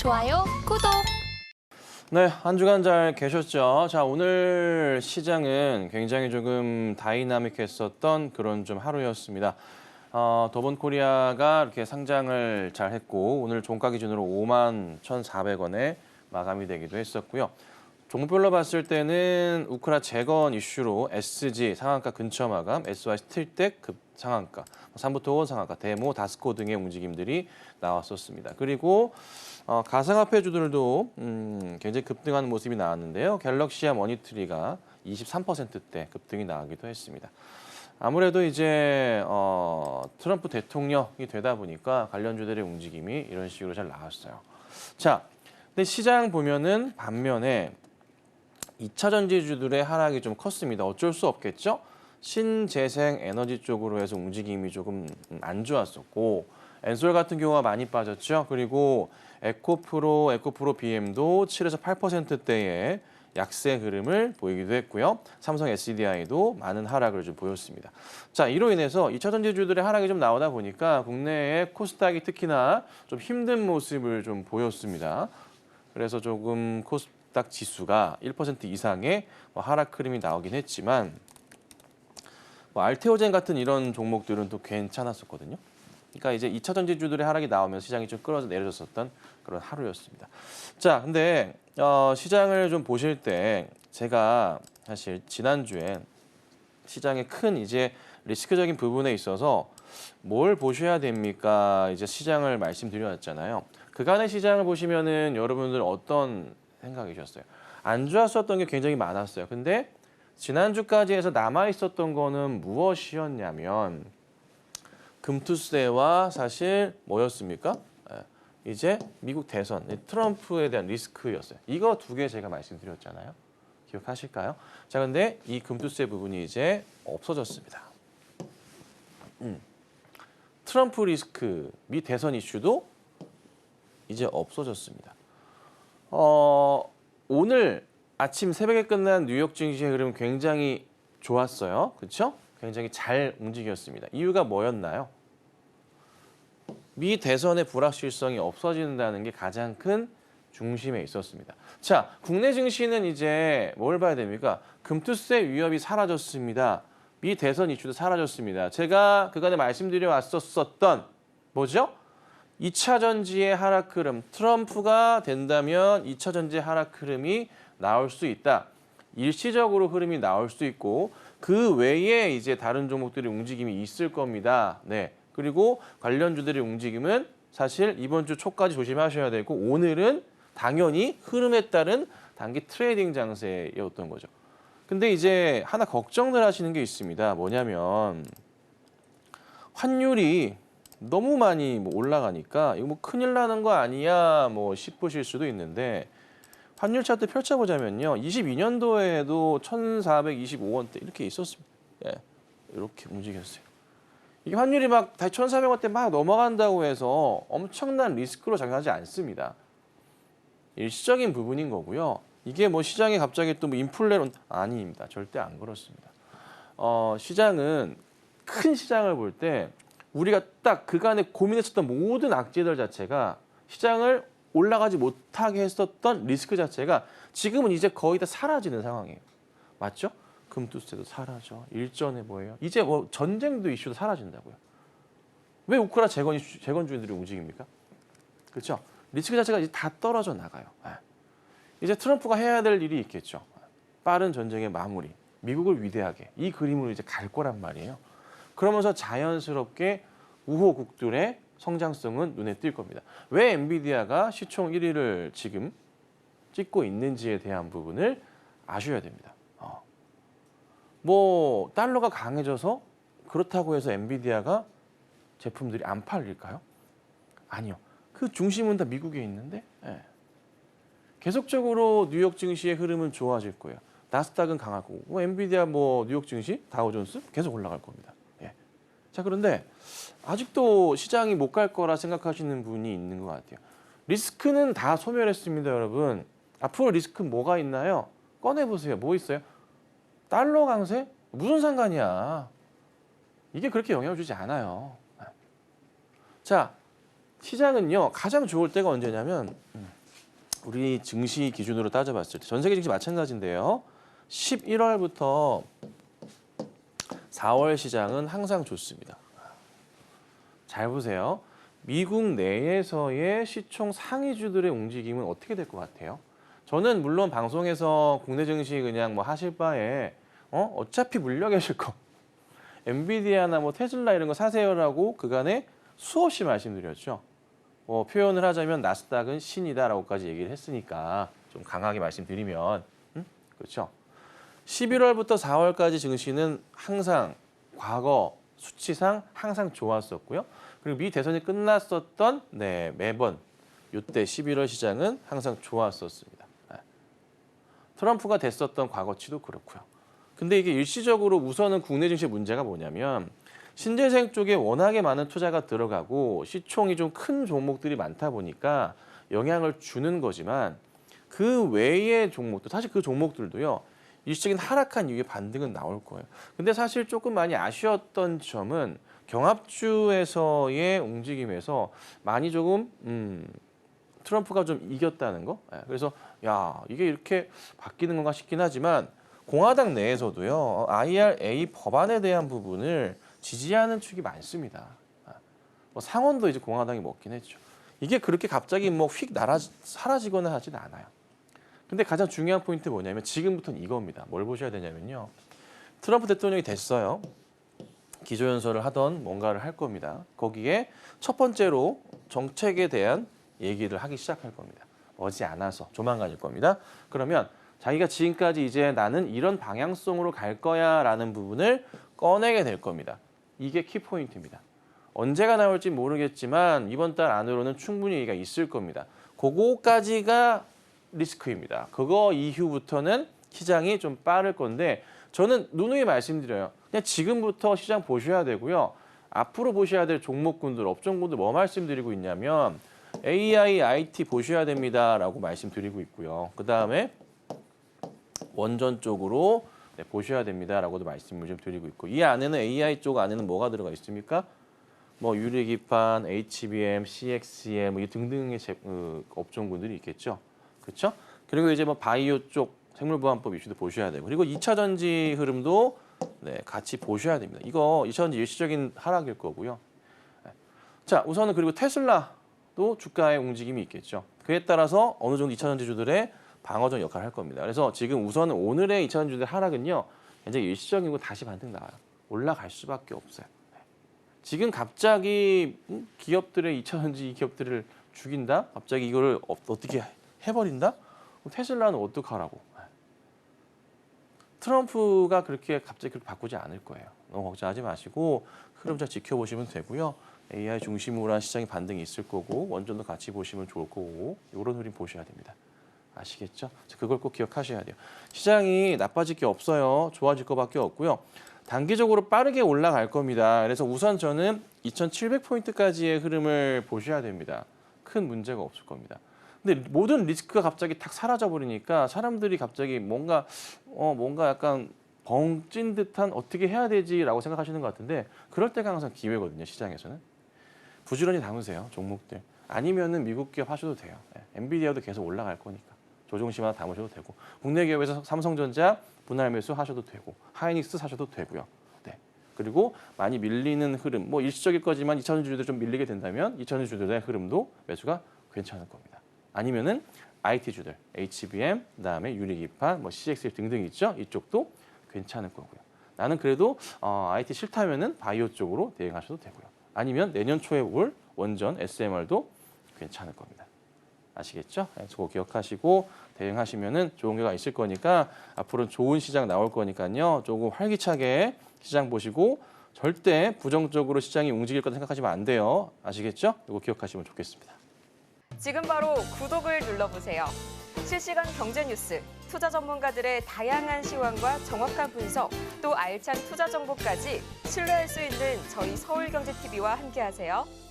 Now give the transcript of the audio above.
좋아요, 구독. 네, 한 주간 잘 계셨죠? 자, 오늘 시장은 굉장히 조금 다이나믹했었던 그런 좀 하루였습니다. 더본 코리아가 이렇게 상장을 잘 했고, 오늘 종가 기준으로 51,400원에 마감이 되기도 했었고요. 종목별로 봤을 때는 우크라 재건 이슈로 SG 상한가 근처 마감, SY 스틸텍 급 상한가, 삼부토 상한가, 데모, 다스코 등의 움직임들이 나왔었습니다. 그리고 가상화폐주들도 굉장히 급등하는 모습이 나왔는데요. 갤럭시와 머니트리가 23%대 급등이 나오기도 했습니다. 아무래도 이제 트럼프 대통령이 되다 보니까 관련주들의 움직임이 이런 식으로 잘 나왔어요. 자, 근데 시장 보면은 반면에 2차 전지주들의 하락이 좀 컸습니다. 어쩔 수 없겠죠? 신재생 에너지 쪽으로 해서 움직임이 조금 안 좋았었고, 엔솔 같은 경우가 많이 빠졌죠. 그리고 에코프로 BM도 7에서 8%대의 약세 흐름을 보이기도 했고요. 삼성 SDI도 많은 하락을 좀 보였습니다. 자, 이로 인해서 2차 전지주들의 하락이 좀 나오다 보니까 국내의 코스닥이 특히나 좀 힘든 모습을 좀 보였습니다. 그래서 조금 코스닥 지수가 1% 이상의 하락 흐름이 나오긴 했지만 알테오젠 같은 이런 종목들은 또 괜찮았었거든요. 그러니까 이제 2차 전지주들의 하락이 나오면서 시장이 좀 끌어서 내려졌었던 그런 하루였습니다. 자, 근데 시장을 좀 보실 때 제가 사실 지난주에 시장의 큰 이제 리스크적인 부분에 있어서 뭘 보셔야 됩니까? 이제 시장을 말씀드려왔잖아요. 그간의 시장을 보시면은 여러분들 어떤 생각이셨어요? 안 좋았었던 게 굉장히 많았어요. 근데 지난주까지 해서 남아 있었던 거는 무엇이었냐면 금투세와 사실 뭐였습니까? 이제 미국 대선, 트럼프에 대한 리스크였어요. 이거 두 개 제가 말씀드렸잖아요. 기억하실까요? 자, 근데 이 금투세 부분이 이제 없어졌습니다. 트럼프 리스크, 미 대선 이슈도 이제 없어졌습니다. 오늘 아침 새벽에 끝난 뉴욕 증시의 흐름 굉장히 좋았어요. 그렇죠? 굉장히 잘 움직였습니다. 이유가 뭐였나요? 미 대선의 불확실성이 없어진다는 게 가장 큰 중심에 있었습니다. 자, 국내 증시는 이제 뭘 봐야 됩니까? 금투세 위협이 사라졌습니다. 미 대선 이슈도 사라졌습니다. 제가 그간에 말씀드려 왔었던 뭐죠? 2차 전지의 하락 흐름, 트럼프가 된다면 2차 전지의 하락 흐름이 나올 수 있다. 일시적으로 흐름이 나올 수 있고 그 외에 이제 다른 종목들의 움직임이 있을 겁니다. 네. 그리고 관련주들의 움직임은 사실 이번 주 초까지 조심하셔야 되고 오늘은 당연히 흐름에 따른 단기 트레이딩 장세였던 거죠. 근데 이제 하나 걱정을 하시는 게 있습니다. 뭐냐면 환율이 너무 많이 올라가니까 이거 큰일 나는 거 아니야 싶으실 수도 있는데 환율 차트 펼쳐보자면요. 22년도에도 1,425원대 이렇게 있었습니다. 예, 이렇게 움직였어요. 이게 환율이 막 1,400원대 막 넘어간다고 해서 엄청난 리스크로 작용하지 않습니다. 일시적인 부분인 거고요. 이게 시장에 갑자기 또 인플레로 아닙니다. 절대 안 그렇습니다. 시장은 큰 시장을 볼 때 우리가 딱 그간에 고민했었던 모든 악재들 자체가 시장을 올라가지 못하게 했었던 리스크 자체가 지금은 이제 거의 다 사라지는 상황이에요. 맞죠? 금투세도 사라져. 일전에 뭐예요? 이제 전쟁도 이슈도 사라진다고요. 왜 우크라 재건주의들이 움직입니까? 그렇죠? 리스크 자체가 이제 다 떨어져 나가요. 이제 트럼프가 해야 될 일이 있겠죠. 빠른 전쟁의 마무리, 미국을 위대하게 이 그림으로 이제 갈 거란 말이에요. 그러면서 자연스럽게 우호국들의 성장성은 눈에 띌 겁니다. 왜 엔비디아가 시총 1위를 지금 찍고 있는지에 대한 부분을 아셔야 됩니다. 달러가 강해져서 그렇다고 해서 엔비디아가 제품들이 안 팔릴까요? 아니요. 그 중심은 다 미국에 있는데 계속적으로 뉴욕 증시의 흐름은 좋아질 거예요. 나스닥은 강하고 엔비디아 뉴욕 증시, 다우존스 계속 올라갈 겁니다. 자, 그런데 아직도 시장이 못 갈 거라 생각하시는 분이 있는 것 같아요. 리스크는 다 소멸했습니다, 여러분. 앞으로 리스크 뭐가 있나요? 꺼내보세요. 뭐 있어요? 달러 강세? 무슨 상관이야. 이게 그렇게 영향을 주지 않아요. 자, 시장은요. 가장 좋을 때가 언제냐면 우리 증시 기준으로 따져봤을 때 전 세계 증시 마찬가지인데요. 11월부터 4월 시장은 항상 좋습니다. 잘 보세요. 미국 내에서의 시총 상위주들의 움직임은 어떻게 될 것 같아요? 저는 물론 방송에서 국내 증시 그냥 뭐 하실 바에 어차피 물려 계실 거. 엔비디아나 뭐 테슬라 이런 거 사세요라고 그간에 수없이 말씀드렸죠. 표현을 하자면 나스닥은 신이다라고까지 얘기를 했으니까 좀 강하게 말씀드리면 그렇죠. 11월부터 4월까지 증시는 항상 과거 수치상 항상 좋았었고요. 그리고 미 대선이 끝났었던 매번 이때 11월 시장은 항상 좋았었습니다. 트럼프가 됐었던 과거치도 그렇고요. 근데 이게 일시적으로 우선은 국내 증시 문제가 뭐냐면 신재생 쪽에 워낙에 많은 투자가 들어가고 시총이 좀 큰 종목들이 많다 보니까 영향을 주는 거지만 그 외의 종목도 사실 그 종목들도요. 일시적인 하락한 이후에 반등은 나올 거예요. 근데 사실 조금 많이 아쉬웠던 점은 경합주에서의 움직임에서 많이 조금 트럼프가 좀 이겼다는 거. 그래서 야 이게 이렇게 바뀌는 건가 싶긴 하지만 공화당 내에서도요. IRA 법안에 대한 부분을 지지하는 축이 많습니다. 뭐 상원도 이제 공화당이 먹긴 했죠. 이게 그렇게 갑자기 뭐 휙 사라지거나 하진 않아요. 근데 가장 중요한 포인트 뭐냐면 지금부터는 이겁니다. 뭘 보셔야 되냐면요. 트럼프 대통령이 됐어요. 기조연설을 하던 뭔가를 할 겁니다. 거기에 첫 번째로 정책에 대한 얘기를 하기 시작할 겁니다. 머지않아서 조만간일 겁니다. 그러면 자기가 지금까지 이제 나는 이런 방향성으로 갈 거야 라는 부분을 꺼내게 될 겁니다. 이게 키포인트입니다. 언제가 나올지 모르겠지만 이번 달 안으로는 충분히 얘기가 있을 겁니다. 그거까지가 리스크입니다. 그거 이후부터는 시장이 좀 빠를 건데 저는 누누이 말씀드려요. 그냥 지금부터 시장 보셔야 되고요. 앞으로 보셔야 될 종목군들, 업종군들 뭐 말씀드리고 있냐면 AI, IT 보셔야 됩니다라고 말씀드리고 있고요. 그다음에 원전 쪽으로 보셔야 됩니다라고도 말씀을 좀 드리고 있고 이 안에는 AI 쪽 안에는 뭐가 들어가 있습니까? 뭐 유리기판, HBM, CXM 뭐 등등의 업종군들이 있겠죠. 그렇죠? 그리고 이제 뭐 바이오 쪽 생물보안법 이슈도 보셔야 되고 그리고 2차 전지 흐름도 같이 보셔야 됩니다. 이거 2차 전지 일시적인 하락일 거고요. 자, 우선은 그리고 테슬라도 주가의 움직임이 있겠죠. 그에 따라서 어느 정도 2차 전지주들의 방어적 역할을 할 겁니다. 그래서 지금 우선은 오늘의 2차 전지주들의 하락은요. 굉장히 일시적이고 다시 반등 나와요. 올라갈 수밖에 없어요. 지금 갑자기 기업들의 2차 전지 기업들을 죽인다? 갑자기 이거를 어떻게 해버린다? 테슬라는 어떡하라고? 트럼프가 그렇게 갑자기 그렇게 바꾸지 않을 거예요. 너무 걱정하지 마시고 흐름 잘 지켜보시면 되고요. AI 중심으로 한 시장의 반등이 있을 거고 원전도 같이 보시면 좋을 거고 이런 흐름 보셔야 됩니다. 아시겠죠? 그걸 꼭 기억하셔야 돼요. 시장이 나빠질 게 없어요. 좋아질 것밖에 없고요. 단기적으로 빠르게 올라갈 겁니다. 그래서 우선 저는 2,700포인트까지의 흐름을 보셔야 됩니다. 큰 문제가 없을 겁니다. 근데 모든 리스크가 갑자기 탁 사라져 버리니까 사람들이 갑자기 뭔가 약간 벙찐 듯한 어떻게 해야 되지라고 생각하시는 것 같은데 그럴 때가 항상 기회거든요. 시장에서는. 부지런히 담으세요. 종목들. 아니면은 미국 기업 하셔도 돼요. 엔비디아도 계속 올라갈 거니까. 조종시마다 담으셔도 되고 국내 기업에서 삼성전자 분할 매수 하셔도 되고 하이닉스 사셔도 되고요. 네. 그리고 많이 밀리는 흐름, 뭐 일시적일 거지만 2차전지주들 좀 밀리게 된다면 2차전지주들의 흐름도 매수가 괜찮을 겁니다. 아니면은 IT주들, HBM, 그다음에 유리기판, 뭐 CXL 등등 있죠. 이쪽도 괜찮을 거고요. 나는 그래도 IT 싫다면은 바이오 쪽으로 대응하셔도 되고요. 아니면 내년 초에 올 원전 SMR도 괜찮을 겁니다. 아시겠죠? 그거 기억하시고 대응하시면은 좋은 결과 있을 거니까 앞으로 좋은 시장 나올 거니까요. 조금 활기차게 시장 보시고 절대 부정적으로 시장이 움직일 거다 생각하시면 안 돼요. 아시겠죠? 이거 기억하시면 좋겠습니다. 지금 바로 구독을 눌러보세요. 실시간 경제 뉴스, 투자 전문가들의 다양한 시황과 정확한 분석, 또 알찬 투자 정보까지 신뢰할 수 있는 저희 서울경제TV와 함께하세요.